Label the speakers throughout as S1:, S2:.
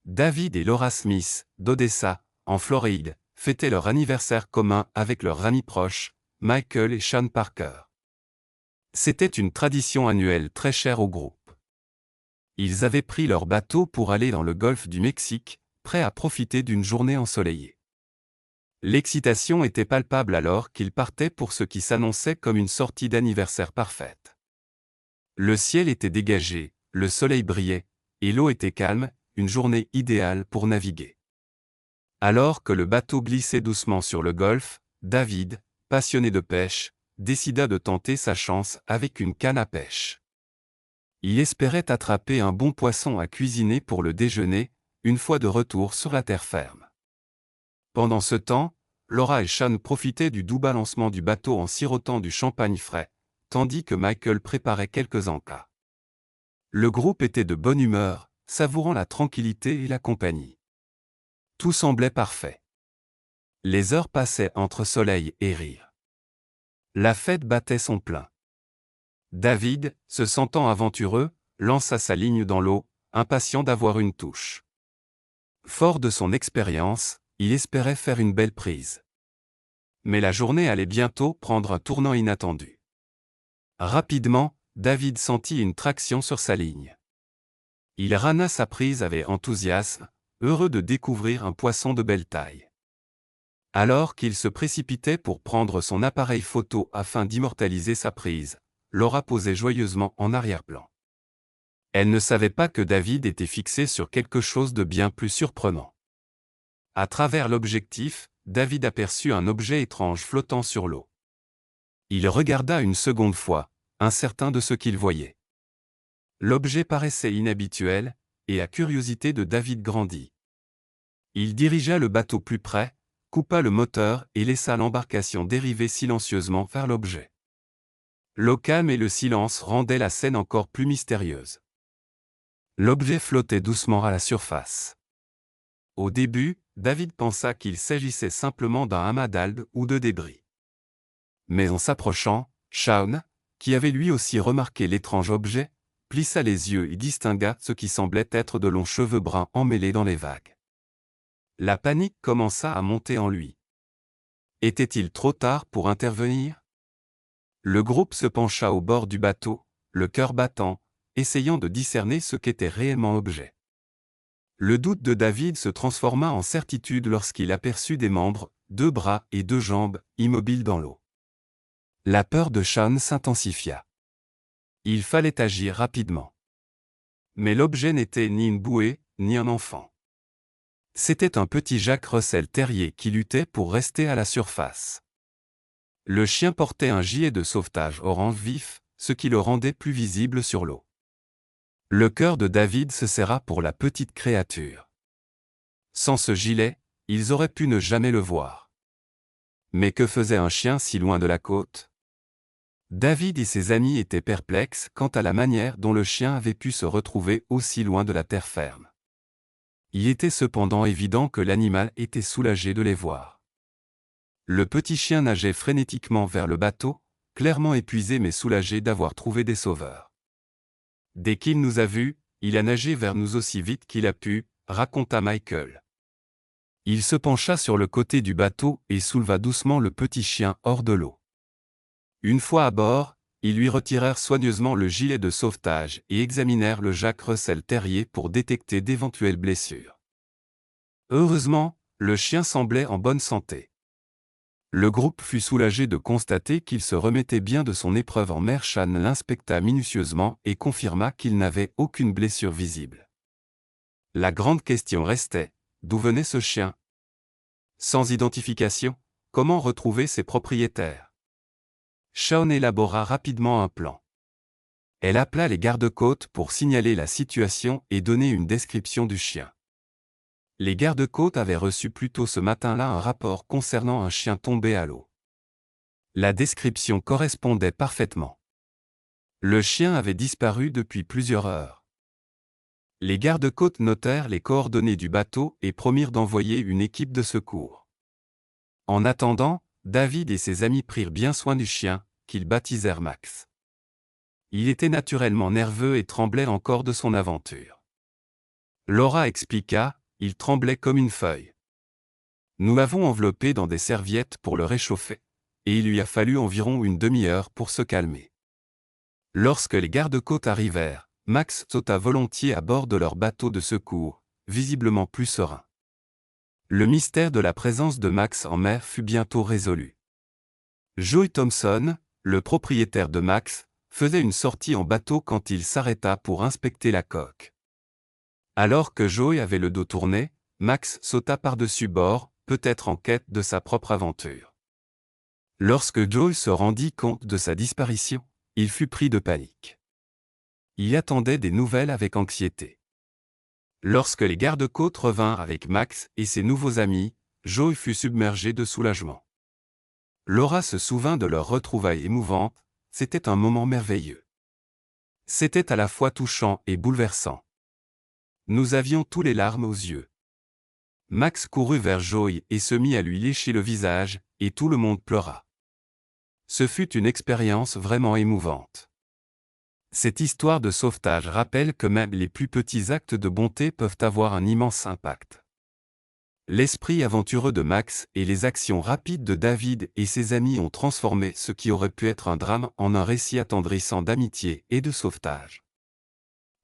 S1: David et Laura Smith, d'Odessa, en Floride, fêtaient leur anniversaire commun avec leurs amis proches, Michael et Sean Parker. C'était une tradition annuelle très chère au groupe. Ils avaient pris leur bateau pour aller dans le golfe du Mexique, prêts à profiter d'une journée ensoleillée. L'excitation était palpable alors qu'ils partaient pour ce qui s'annonçait comme une sortie d'anniversaire parfaite. Le ciel était dégagé, le soleil brillait, et l'eau était calme, une journée idéale pour naviguer. Alors que le bateau glissait doucement sur le golfe, David, passionné de pêche, décida de tenter sa chance avec une canne à pêche. Il espérait attraper un bon poisson à cuisiner pour le déjeuner, une fois de retour sur la terre ferme. Pendant ce temps, Laura et Sean profitaient du doux balancement du bateau en sirotant du champagne frais, tandis que Michael préparait quelques encas. Le groupe était de bonne humeur, savourant la tranquillité et la compagnie. Tout semblait parfait. Les heures passaient entre soleil et rire. La fête battait son plein. David, se sentant aventureux, lança sa ligne dans l'eau, impatient d'avoir une touche. Fort de son expérience, il espérait faire une belle prise. Mais la journée allait bientôt prendre un tournant inattendu. Rapidement, David sentit une traction sur sa ligne. Il rana sa prise avec enthousiasme, heureux de découvrir un poisson de belle taille. Alors qu'il se précipitait pour prendre son appareil photo afin d'immortaliser sa prise, Laura posait joyeusement en arrière-plan. Elle ne savait pas que David était fixé sur quelque chose de bien plus surprenant. À travers l'objectif, David aperçut un objet étrange flottant sur l'eau. Il regarda une seconde fois, incertain de ce qu'il voyait. L'objet paraissait inhabituel, et la curiosité de David grandit. Il dirigea le bateau plus près, coupa le moteur et laissa l'embarcation dériver silencieusement vers l'objet. L'eau calme et le silence rendaient la scène encore plus mystérieuse. L'objet flottait doucement à la surface. Au début, David pensa qu'il s'agissait simplement d'un amas d'algues ou de débris. Mais en s'approchant, Sean, qui avait lui aussi remarqué l'étrange objet, plissa les yeux et distingua ce qui semblait être de longs cheveux bruns emmêlés dans les vagues. La panique commença à monter en lui. Était-il trop tard pour intervenir? Le groupe se pencha au bord du bateau, le cœur battant, essayant de discerner ce qu'était réellement l'objet. Le doute de David se transforma en certitude lorsqu'il aperçut des membres, 2 bras et 2 jambes, immobiles dans l'eau. La peur de Sean s'intensifia. Il fallait agir rapidement. Mais l'objet n'était ni une bouée, ni un enfant. C'était un petit Jack Russell Terrier qui luttait pour rester à la surface. Le chien portait un gilet de sauvetage orange vif, ce qui le rendait plus visible sur l'eau. Le cœur de David se serra pour la petite créature. Sans ce gilet, ils auraient pu ne jamais le voir. Mais que faisait un chien si loin de la côte? David et ses amis étaient perplexes quant à la manière dont le chien avait pu se retrouver aussi loin de la terre ferme. Il était cependant évident que l'animal était soulagé de les voir. Le petit chien nageait frénétiquement vers le bateau, clairement épuisé mais soulagé d'avoir trouvé des sauveurs. Dès qu'il nous a vus, il a nagé vers nous aussi vite qu'il a pu, raconta Michael. Il se pencha sur le côté du bateau et souleva doucement le petit chien hors de l'eau. Une fois à bord, ils lui retirèrent soigneusement le gilet de sauvetage et examinèrent le Jack Russell Terrier pour détecter d'éventuelles blessures. Heureusement, le chien semblait en bonne santé. Le groupe fut soulagé de constater qu'il se remettait bien de son épreuve en mer. Sean l'inspecta minutieusement et confirma qu'il n'avait aucune blessure visible. La grande question restait, d'où venait ce chien? Sans identification, comment retrouver ses propriétaires? Sean élabora rapidement un plan. Elle appela les gardes-côtes pour signaler la situation et donner une description du chien. Les gardes-côtes avaient reçu plus tôt ce matin-là un rapport concernant un chien tombé à l'eau. La description correspondait parfaitement. Le chien avait disparu depuis plusieurs heures. Les gardes-côtes notèrent les coordonnées du bateau et promirent d'envoyer une équipe de secours. En attendant, David et ses amis prirent bien soin du chien, qu'ils baptisèrent Max. Il était naturellement nerveux et tremblait encore de son aventure. Laura expliqua, il tremblait comme une feuille. Nous l'avons enveloppé dans des serviettes pour le réchauffer, et il lui a fallu environ une demi-heure pour se calmer. Lorsque les gardes-côtes arrivèrent, Max sauta volontiers à bord de leur bateau de secours, visiblement plus serein. Le mystère de la présence de Max en mer fut bientôt résolu. Joey Thompson, le propriétaire de Max, faisait une sortie en bateau quand il s'arrêta pour inspecter la coque. Alors que Joey avait le dos tourné, Max sauta par-dessus bord, peut-être en quête de sa propre aventure. Lorsque Joey se rendit compte de sa disparition, il fut pris de panique. Il attendait des nouvelles avec anxiété. Lorsque les gardes-côtes revinrent avec Max et ses nouveaux amis, Joey fut submergé de soulagement. Laura se souvint de leur retrouvaille émouvante, c'était un moment merveilleux. C'était à la fois touchant et bouleversant. Nous avions tous les larmes aux yeux. Max courut vers Joey et se mit à lui lécher le visage, et tout le monde pleura. Ce fut une expérience vraiment émouvante. Cette histoire de sauvetage rappelle que même les plus petits actes de bonté peuvent avoir un immense impact. L'esprit aventureux de Max et les actions rapides de David et ses amis ont transformé ce qui aurait pu être un drame en un récit attendrissant d'amitié et de sauvetage.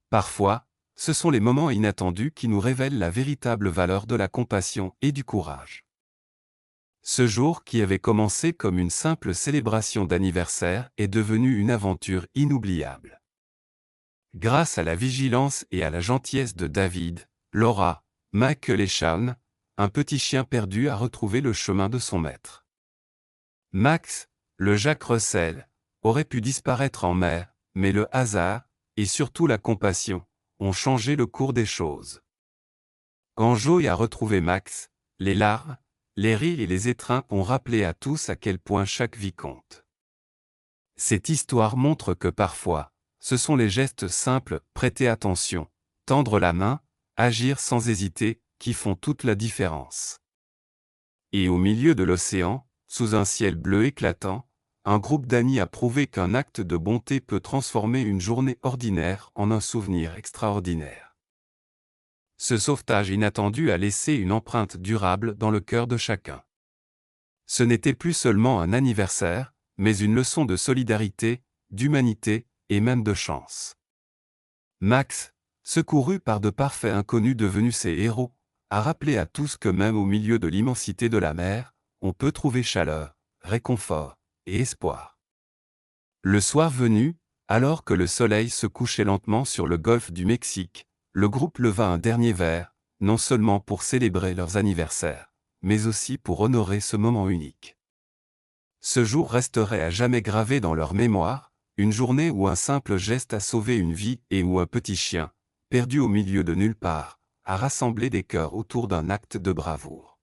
S1: Parfois, ce sont les moments inattendus qui nous révèlent la véritable valeur de la compassion et du courage. Ce jour qui avait commencé comme une simple célébration d'anniversaire est devenu une aventure inoubliable. Grâce à la vigilance et à la gentillesse de David, Laura, Michael et Sean, un petit chien perdu a retrouvé le chemin de son maître. Max, le Jack Russell, aurait pu disparaître en mer, mais le hasard, et surtout la compassion, ont changé le cours des choses. Quand Joey a retrouvé Max, les larmes, les rires et les étreintes ont rappelé à tous à quel point chaque vie compte. Cette histoire montre que parfois, ce sont les gestes simples, prêter attention, tendre la main, agir sans hésiter, qui font toute la différence. Et au milieu de l'océan, sous un ciel bleu éclatant, un groupe d'amis a prouvé qu'un acte de bonté peut transformer une journée ordinaire en un souvenir extraordinaire. Ce sauvetage inattendu a laissé une empreinte durable dans le cœur de chacun. Ce n'était plus seulement un anniversaire, mais une leçon de solidarité, d'humanité, et même de chance. Max, secouru par de parfaits inconnus devenus ses héros, a rappelé à tous que même au milieu de l'immensité de la mer, on peut trouver chaleur, réconfort et espoir. Le soir venu, alors que le soleil se couchait lentement sur le golfe du Mexique, le groupe leva un dernier verre, non seulement pour célébrer leurs anniversaires, mais aussi pour honorer ce moment unique. Ce jour resterait à jamais gravé dans leur mémoire, une journée où un simple geste a sauvé une vie et où un petit chien, perdu au milieu de nulle part, a rassemblé des cœurs autour d'un acte de bravoure.